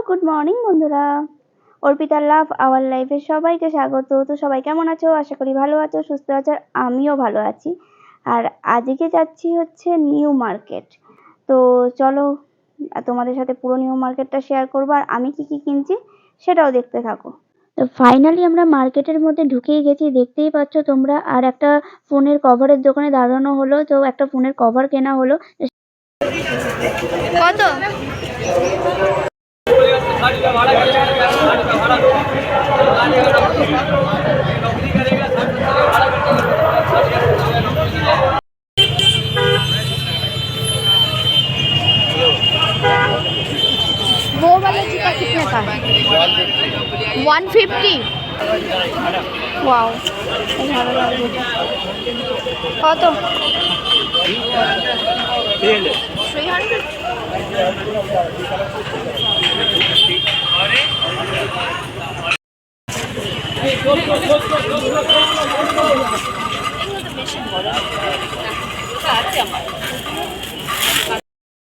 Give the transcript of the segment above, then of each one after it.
Good morning বন্ধুরা। অর্পিতার love our লাইফে সবাইকে স্বাগত। তো সবাই কেমন আছো? আশা করি ভালো আছো, সুস্থ আছো। আমিও ভালো আছি। আর আজকে যাচ্ছি হচ্ছে নিউ মার্কেট। তো চলো তোমাদের সাথে পুরো নিউ মার্কেটটা শেয়ার করবো, আর আমি কি কি কিনছি সেটাও দেখতে থাকো। তো ফাইনালি আমরা মার্কেটের মধ্যে ঢুকেই গেছি, দেখতেই পাচ্ছ তোমরা। আর একটা ফোনের কভারের দোকানে দাঁড়ানো হলো, তো একটা ফোনের কভার কেনা হলো। কত? वो वाला जूता कितने का है? 150। वाओ, ভালো লাগছে। কত? 300।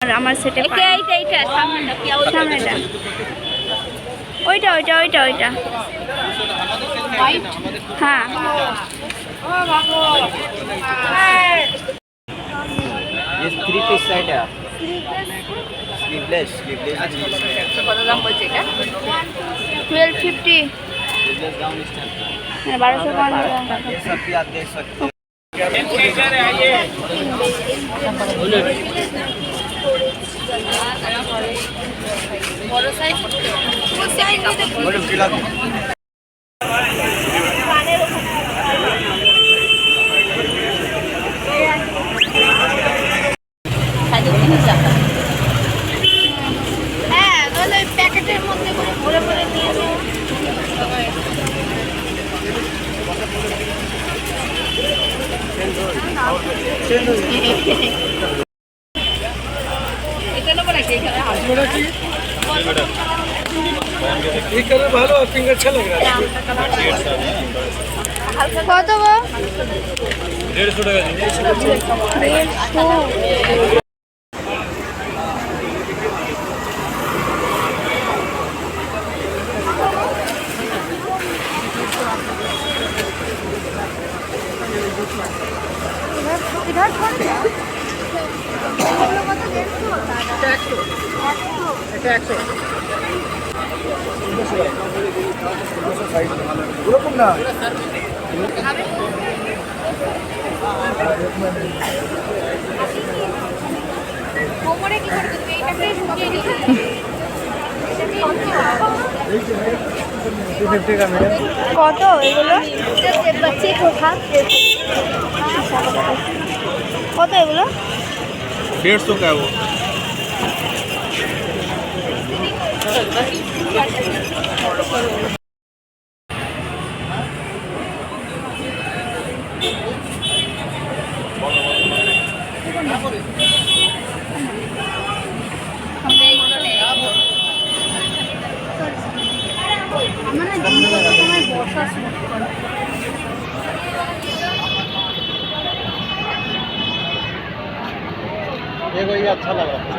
আর আমার সেটে এইটা সামনেটা ওইটা হ্যাঁ। ये 3 पीस सेट है। स्लीवलेस কত দাম বলছে এটা? 1250। Sleeveless gown style 1250। ये सब भी आप देख सकते हो। বড় সাইজ बोलो फिला दो। হ্যাঁ, তাহলে ওই প্যাকেটের মধ্যে করে ভরে ভরে নিয়ে যাও। এটা নেবো নাকি? এখানে ये कलर भालो और पिंक अच्छा लग रहा है। কত গো? 150 টাকা দিন। 150। इधर कौन है? এটা 100 ওরকম না। কোমরে কি করে তুমি এইটাকেই ঢুকিয়ে দিতে? 250 का मैडम। কত এগুলো? बच्चे को खा কত এগুলো? 150 का है वो। देखो ये अच्छा लग रहा है।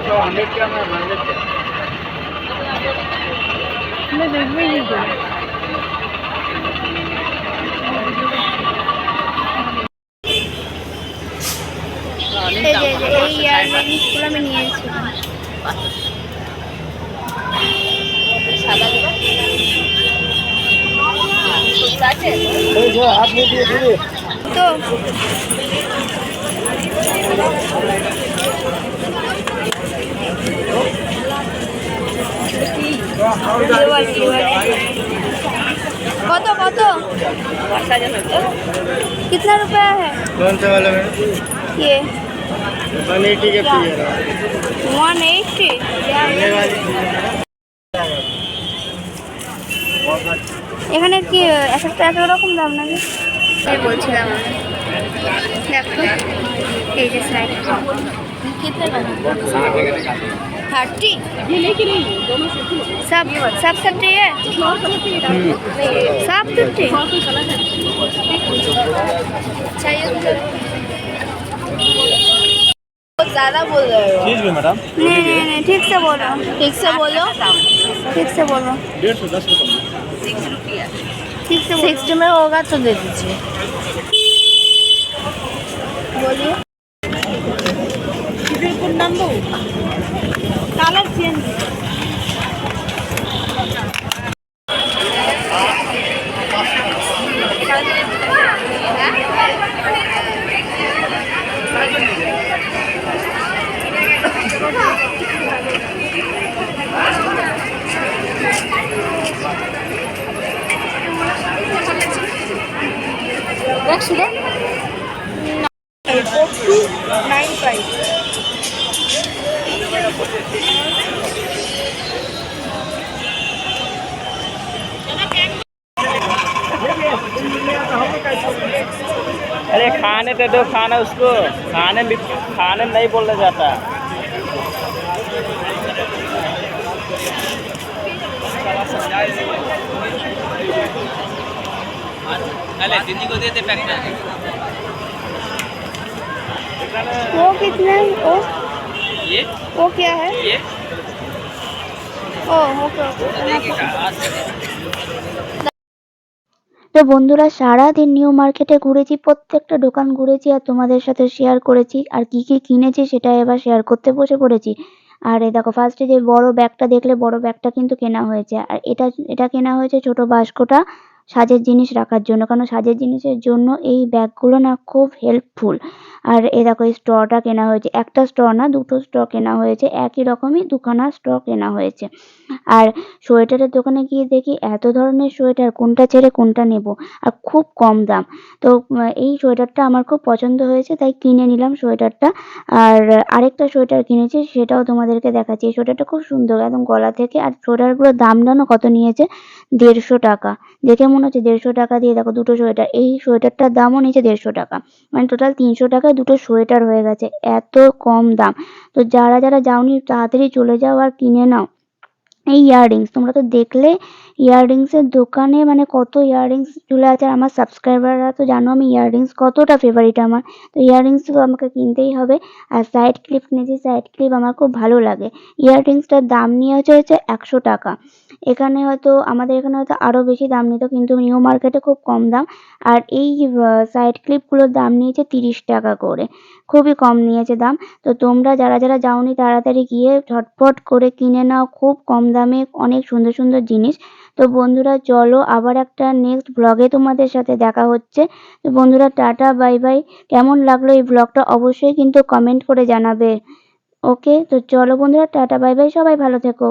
तो 100 क्या मैं 100 क्या मैं देख भी नहीं दूँ। এই ইয়াররিংসগুলো আমি নিয়েছিলাম। जो हाथ में दिए दीदी তো কত কত? कितना रुपया है? कौन सा वाला में? ये 180 के पी है 180। ये वाली এখানে কি একটা এক রকম দাম নাকি? এই বলছিলাম আমি। দেখো এই যে সাইড 30 सब सब 30 है सब 50 अच्छा ये बहुत ज़्यादा बोल रहे हो चीज भी मैडम नहीं ठीक से बोलो ठीक से बोलो 150 10 रुपये ठीक से 60 में होगा तो दे दीजिए। बोलिए कलर चेंज रख दे 9295 अरे खाने दे दो खाना उसको खाने में नहीं बोला जाता अरे दीदी को देते पैक में वो कितना है ये वो क्या है ये ও ওকে তো বন্ধুরা সারাদিন নিউ মার্কেটে ঘুরেছি, প্রত্যেকটা দোকান ঘুরেছি আর তোমাদের সাথে শেয়ার করেছি। আর কি কি কিনেছি সেটা এবার শেয়ার করতে বসে পড়েছি। আর এই দেখো ফার্স্টে যে বড় ব্যাগটা দেখলে, বড় ব্যাগটা কিন্তু কেনা হয়েছে। আর এটা কেনা হয়েছে ছোট বাস্কটা সাজের জিনিস রাখার জন্য, কারণ সাজের জিনিসের জন্য এই ব্যাগগুলো না খুব হেল্পফুল। আর এই দেখো এই স্ট্রটা কেনা হয়েছে, একটা স্ট্র না দুটো স্ট্র কেনা হয়েছে, একই রকমই দুখানা স্ট্র কেনা হয়েছে। আর সোয়েটারের দোকানে গিয়ে দেখি এত ধরনের সোয়েটার, কোনটা ছেড়ে কোনটা নেব, আর খুব কম দাম। তো এই সোয়েটারটা আমার খুব পছন্দ হয়েছে, তাই কিনে নিলাম সোয়েটারটা। আর আরেকটা সোয়েটার কিনেছি, সেটাও তোমাদেরকে দেখাচ্ছি। এই সোয়েটারটা খুব সুন্দর একদম গলা থেকে। আর সোয়েটারগুলোর দাম জানো কত নিয়েছে? 150 টাকা। দেখে মনে হচ্ছে 150 টাকা দিয়ে দেখো দুটো সোয়েটার, এই সোয়েটারটার দামও নিয়েছে 150 টাকা, মানে টোটাল 300 টাকায় দুটো সোয়েটার হয়ে গেছে, এত কম দাম। তো যারা যারা যাওনি তাড়াতাড়ি চলে যাও আর কিনে নাও। এই ইয়াররিংস তোমরা তো দেখলে, ইয়াররিংসের দোকানে মানে কত ইয়াররিংস ঝুলে আছে। আর আমার সাবস্ক্রাইবাররা তো জানো আমি ইয়াররিংস কতটা ফেভারিট আমার, তো ইয়াররিংস তো আমাকে কিনতেই হবে। আর সাইড ক্লিপ নিয়েছি, সাইড ক্লিপ আমার খুব ভালো লাগে। ইয়াররিংসটার দাম নিয়েছে হচ্ছে 100 টাকা। এখানে হয়তো আমাদের এখানে হয়তো আরও বেশি দাম নিত, কিন্তু নিউ মার্কেটে খুব কম দাম। আর এই সাইড ক্লিপগুলোর দাম নিয়েছে 30 টাকা করে, খুবই কম নিয়েছে দাম। তো তোমরা যারা যারা যাওনি তাড়াতাড়ি গিয়ে ঝটপট করে কিনে নাও, খুব কম দামে অনেক সুন্দর সুন্দর জিনিস। তো বন্ধুরা চলো আবার একটা নেক্সট ব্লগে তোমাদের সাথে দেখা হচ্ছে। তো বন্ধুরা টাটা বাই বাই। কেমন লাগলো এই ব্লগটা অবশ্যই কিন্তু কমেন্ট করে জানাবে। ওকে, তো চলো বন্ধুরা টাটা বাই বাই, সবাই ভালো থেকো।